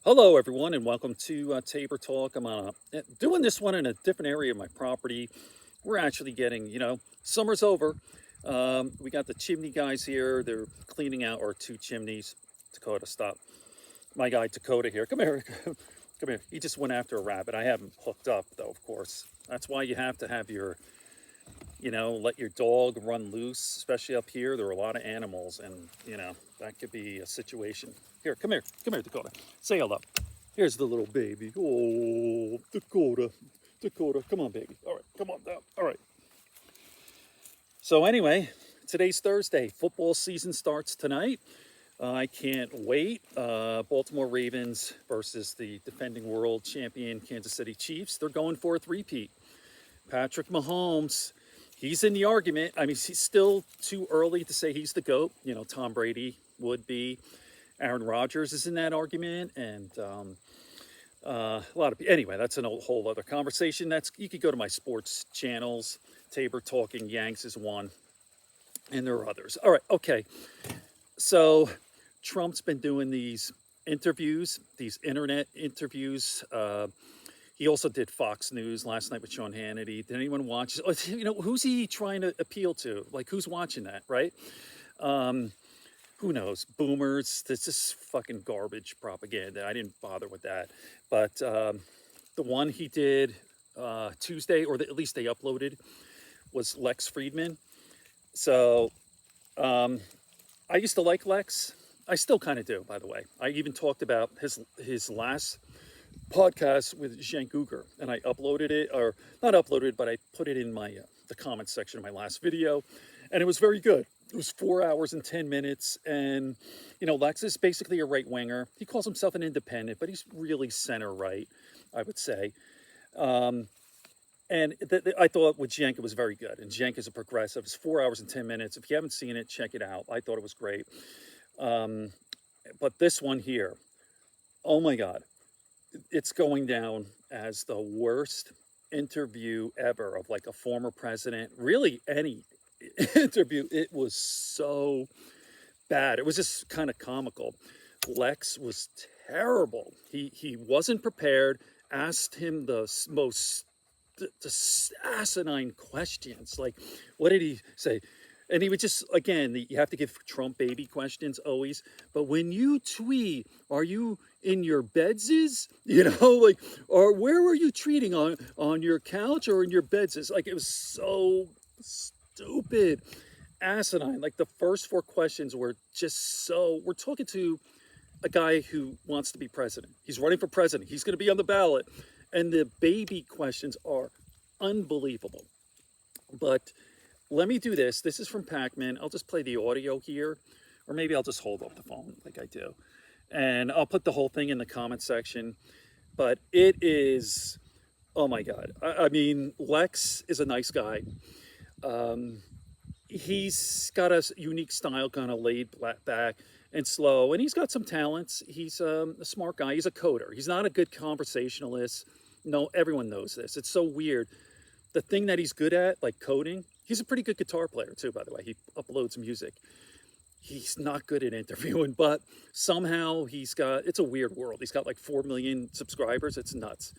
Hello, everyone, and welcome to Tabor Talk. I'm doing this one in a different area of my property. We're actually getting, summer's over. We got the chimney guys here. They're cleaning out our two chimneys. Dakota, stop. My guy Dakota here. Come here. Come here. He just went after a rabbit. I have him hooked up, though, of course. That's why you have to have your, let your dog run loose, especially up here. There are a lot of animals, and, that could be a situation. Here, come here, Dakota. Say hello. Here's the little baby. Oh, Dakota, come on, baby. All right, come on down. All right. So anyway, today's Thursday. Football season starts tonight. I can't wait. Baltimore Ravens versus the defending world champion Kansas City Chiefs. They're going for a three-peat. Patrick Mahomes, he's in the argument. I mean, he's still too early to say he's the GOAT. Tom Brady would be. Aaron Rodgers is in that argument, and a lot of people. Anyway, that's a whole other conversation. You could go to my sports channels. Tabor Talking Yanks is one, and there are others. All right, okay. So Trump's been doing these interviews, these internet interviews. He also did Fox News last night with Sean Hannity. Did anyone watch? Who's he trying to appeal to? Like, who's watching that, right? Who knows? Boomers. This is fucking garbage propaganda. I didn't bother with that. But the one he did Tuesday, or at least they uploaded, was Lex Fridman. So I used to like Lex. I still kind of do, by the way. I even talked about his last podcast with Cenk Uygur, and I uploaded it, or not uploaded, but I put it in my the comments section of my last video, and it was very good. It was 4 hours and 10 minutes, and Lex is basically a right winger. He calls himself an independent, but he's really center right, I would say. And I thought with Cenk it was very good, and Cenk is a progressive. It's 4 hours and 10 minutes. If you haven't seen it, check it out. I thought it was great. But this one here, oh my God, it's going down as the worst interview ever of like a former president, really any interview. It was so bad. It was just kind of comical. Lex was terrible. He wasn't prepared. Asked him the most asinine questions. Like, what did he say? And he would just, again, you have to give Trump baby questions always. But when you tweet, are you in your bedses? Or where were you tweeting, on your couch or in your bedses? Like, it was so stupid, asinine. Like, the first four questions were just so, we're talking to a guy who wants to be president. He's running for president. He's going to be on the ballot. And the baby questions are unbelievable. But let me do this. This is from Pakman. I'll just play the audio here, or maybe I'll just hold up the phone like I do. And I'll put the whole thing in the comment section. But it is, oh my God. I mean, Lex is a nice guy. He's got a unique style, kind of laid back and slow, and he's got some talents. He's a smart guy. He's a coder. He's not a good conversationalist. No, everyone knows this. It's so weird. The thing that he's good at, like coding, he's a pretty good guitar player too, by the way. He uploads music. He's not good at interviewing, but somehow it's a weird world. He's got like 4 million subscribers. It's nuts.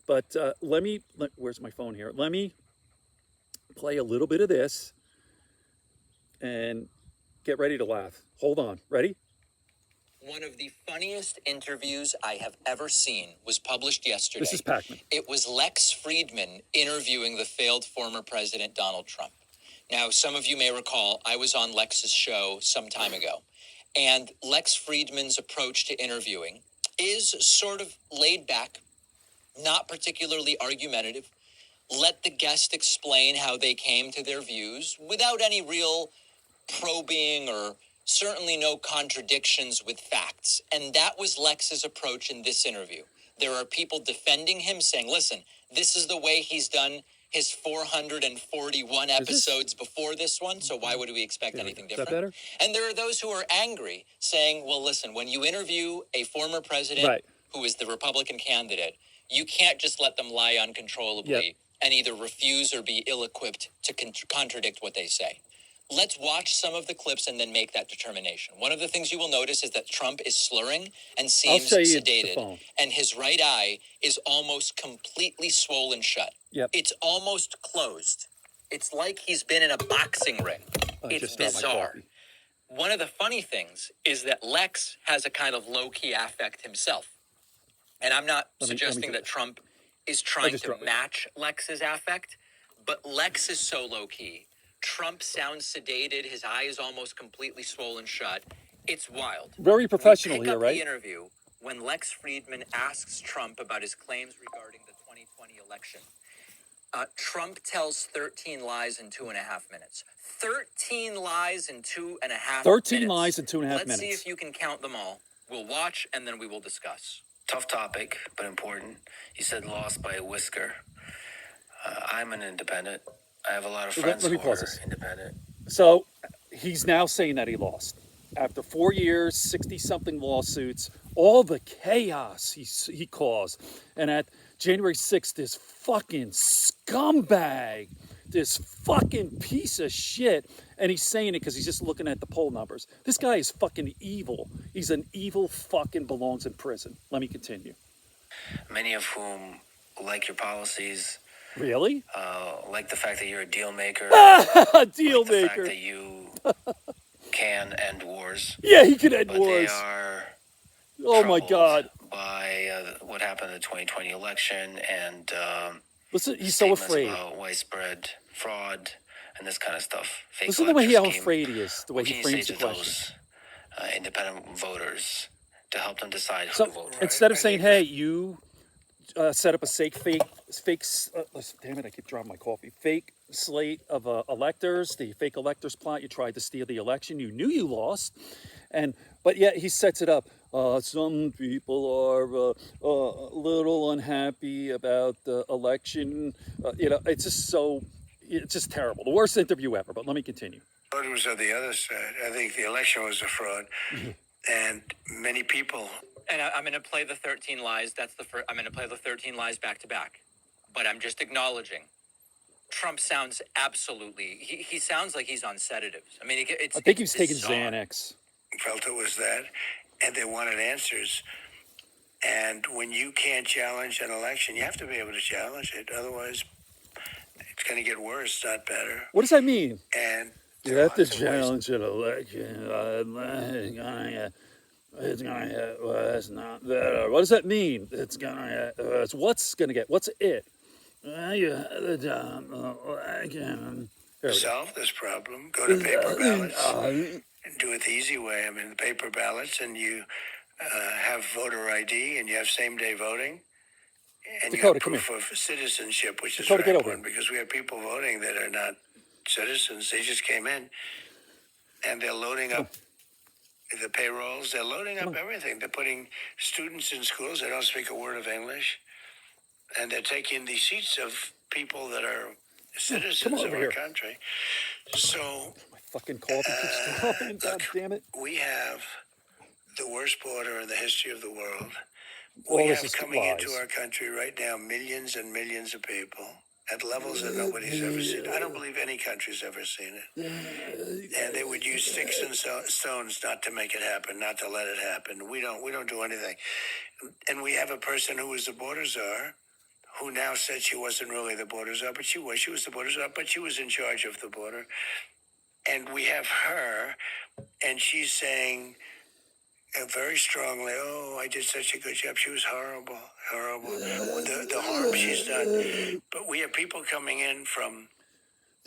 But where's my phone here? Let me play a little bit of this and get ready to laugh. Hold on. Ready? One of the funniest interviews I have ever seen was published yesterday. This is Pakman. It was Lex Fridman interviewing the failed former president Donald Trump. Now, some of you may recall, I was on Lex's show some time ago, and Lex Fridman's approach to interviewing is sort of laid back, not particularly argumentative. Let the guest explain how they came to their views without any real probing or certainly no contradictions with facts. And that was Lex's approach in this interview. There are people defending him, saying, listen, this is the way he's done his 441 episodes before this one, so why would we expect anything different? Is that better? And there are those who are angry, saying, well, listen, when you interview a former president who is the Republican candidate, you can't just let them lie uncontrollably and either refuse or be ill-equipped to contradict what they say. Let's watch some of the clips and then make that determination. One of the things you will notice is that Trump is slurring and seems show you the sedated, phone. and his right eye is almost completely swollen shut. Yep. It's almost closed. It's like he's been in a boxing ring. It's just dropped my bizarre. coffee. One of the funny things is that Lex has a kind of low-key affect himself. And I'm not suggesting that Trump is trying to match Lex's affect, but Lex is so low-key. Trump sounds sedated. His eye is almost completely swollen shut. It's wild. Very professional we pick here, up right? the interview when Lex Fridman asks Trump about his claims regarding the 2020 election. Trump tells 13 lies in 2.5 minutes. 13 lies in 2.5 minutes. 13 lies in 2.5 minutes. Let's see if you can count them all. We'll watch and then we will discuss. Tough topic, but important. You said lost by a whisker. I'm an independent. I have a lot of friends Let me who pause are this. independent. So he's now saying that he lost. After 4 years, 60-something lawsuits, all the chaos he caused. And at January 6th, this fucking scumbag, this fucking piece of shit, and he's saying it because he's just looking at the poll numbers. This guy is fucking evil. He's an evil fucking belongs in prison. Let me continue. Many of whom like your policies. Really? Like the fact that you're a deal maker. Deal like the fact maker. that you can end wars. Yeah, he can end but wars. They are oh my God. By what happened in the 2020 election and listen, he's so afraid about widespread fraud and this kind of stuff. Fake listen to the way how scheme. afraid he is, the way what he can frames you the say to question. Those independent voters to help them decide who So to vote for? instead of saying, "Hey, you set up a fake, damn it, I keep dropping my coffee. Fake slate of electors, the fake electors plot. You tried to steal the election. You knew you lost, but yet he sets it up. Some people are a little unhappy about the election. It's just terrible. The worst interview ever. But let me continue. Voters on the other side. I think the election was a fraud, and many people. And I'm going to play the 13 lies. That's the first. I'm going to play the 13 lies back to back. But I'm just acknowledging. Trump sounds absolutely. He sounds like he's on sedatives. I mean, I think he was taking bizarre. Xanax. Felt it was that, and they wanted answers. And when you can't challenge an election, you have to be able to challenge it. Otherwise, it's going to get worse, not better. What does that mean? And you have to challenge an election. It's gonna get worse, not better. What does that mean? It's gonna get worse. What's gonna get? What's it? You have the job. Solve this problem. Go to paper ballots and do it the easy way. I mean, the paper ballots, and you have voter ID, and you have same-day voting, and Dakota, you have proof of citizenship, which Dakota, is very important because we have people voting that are not citizens. They just came in, and they're loading up the payrolls. They're loading up everything. They're putting students in schools. They don't speak a word of English, and they're taking the seats of people that are citizens of our country. So my fucking coffee keeps dropping. God damn it! We have the worst border in the history of the world. We have coming into our country right now millions and millions of people at levels that nobody's ever seen. I don't believe any country's ever seen it. And they would use sticks and stones not to make it happen, not to let it happen. We don't do anything. And we have a person who was the border czar, who now said she wasn't really the border czar, but she was. She was the border czar, but she was in charge of the border. And we have her, and she's saying very strongly, "Oh, I did such a good job. She was horrible. The harm she's done." But we have people coming in from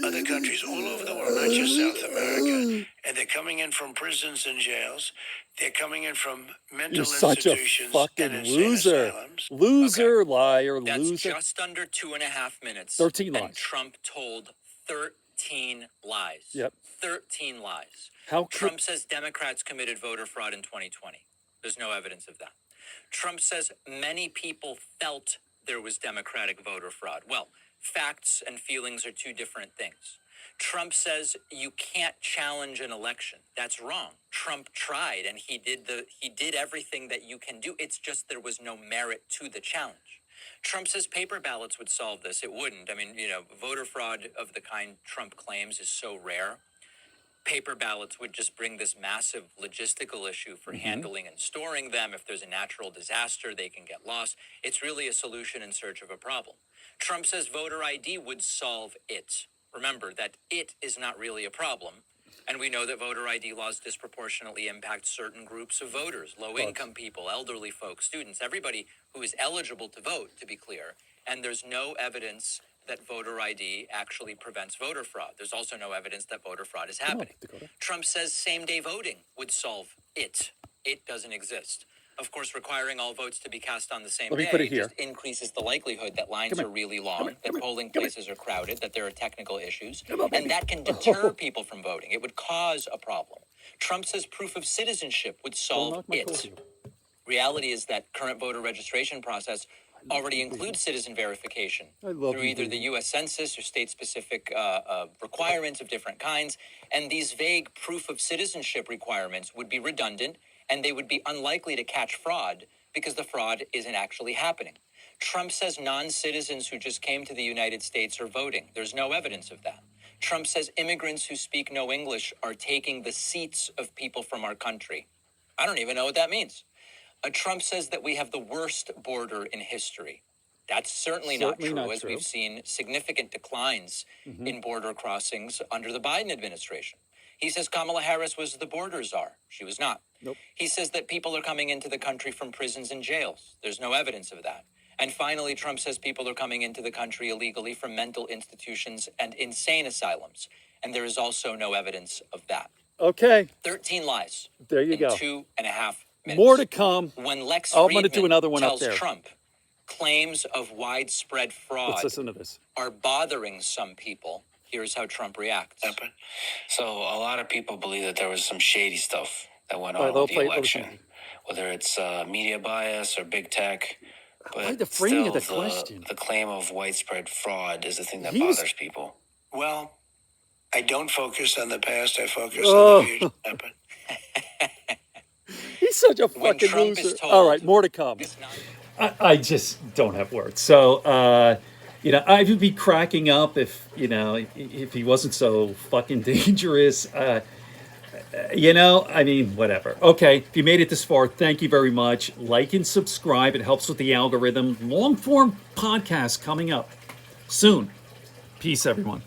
other countries all over the world, not just South America, and they're coming in from prisons and jails. They're coming in from mental institutions and insane asylums. Loser, liar, That's loser. just under 2.5 minutes. 13 lies. And Trump told 13 lies. Yep. 13 lies. How Trump says Democrats committed voter fraud in 2020. There's no evidence of that. Trump says many people felt there was Democratic voter fraud. Well, facts and feelings are two different things. Trump says you can't challenge an election. That's wrong. Trump tried, and he did everything that you can do. It's just there was no merit to the challenge. Trump says paper ballots would solve this. It wouldn't. I mean, voter fraud of the kind Trump claims is so rare. Paper ballots would just bring this massive logistical issue for handling and storing them. If there's a natural disaster, they can get lost. It's really a solution in search of a problem. Trump says voter ID would solve it. Remember that it is not really a problem. And we know that voter ID laws disproportionately impact certain groups of voters, low-income people, elderly folks, students, everybody who is eligible to vote, to be clear. And there's no evidence that voter ID actually prevents voter fraud. There's also no evidence that voter fraud is happening. Trump says same-day voting would solve it. It doesn't exist. Of course, requiring all votes to be cast on the same day just increases the likelihood that lines are really long, that polling places are crowded, that there are technical issues, and that can deter people from voting. It would cause a problem. Trump says proof of citizenship would solve it. Reality is that current voter registration process already includes citizen verification through either the U.S. Census or state-specific requirements of different kinds. And these vague proof of citizenship requirements would be redundant, and they would be unlikely to catch fraud because the fraud isn't actually happening. Trump says non-citizens who just came to the United States are voting. There's no evidence of that. Trump says immigrants who speak no English are taking the seats of people from our country. I don't even know what that means. Trump says that we have the worst border in history. That's certainly not true, as we've seen significant declines in border crossings under the Biden administration. He says Kamala Harris was the border czar. She was not. He says that people are coming into the country from prisons and jails. There's no evidence of that. And finally, Trump says people are coming into the country illegally from mental institutions and insane asylums. And there is also no evidence of that. Okay. 13 lies. There you go. 2.5 minutes. More to come. When Lex I'm going to Fridman do another one up tells there. Trump claims of widespread fraud Let's listen to this. are bothering some people, here's how Trump reacts. So a lot of people believe that there was some shady stuff that went on with the election, whether it's media bias or big tech. But the framing of the still, question. The claim of widespread fraud is the thing that bothers people. Well, I don't focus on the past. I focus on the future. He's such a When fucking Trump loser. is told All right, more to come. I just don't have words. So, I would be cracking up if he wasn't so fucking dangerous. I mean, whatever. Okay, if you made it this far, thank you very much. Like and subscribe. It helps with the algorithm. Long form podcast coming up soon. Peace, everyone.